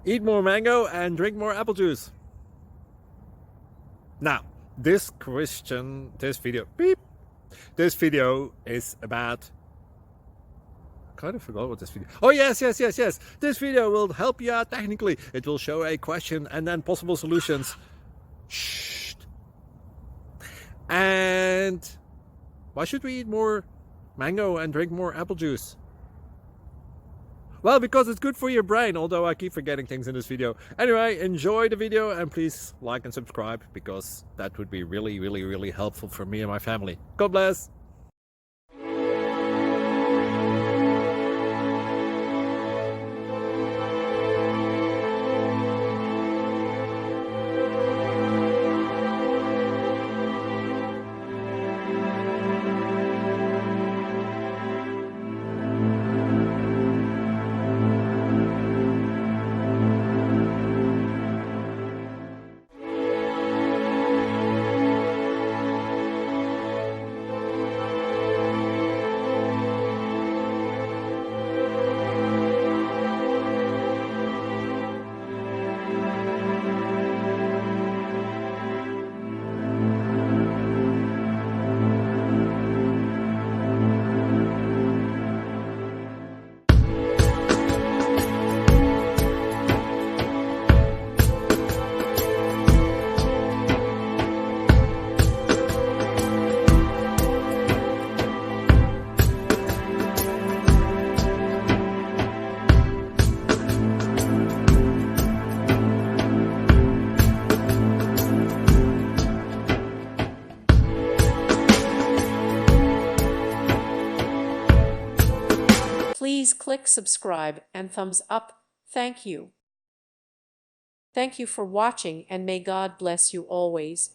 Eat more mango and drink more apple juice. Now, this video is about, I kind of forgot what this video. Oh, yes. This video will help you out technically. It will show a question and then possible solutions. Shh. And why should we eat more mango and drink more apple juice? Well, because it's good for your brain, although I keep forgetting things in this video. Anyway, enjoy the video and please like and subscribe, because that would be really helpful for me and my family. God bless! Please click subscribe and thumbs up. Thank you. Thank you for watching, and may God bless you always.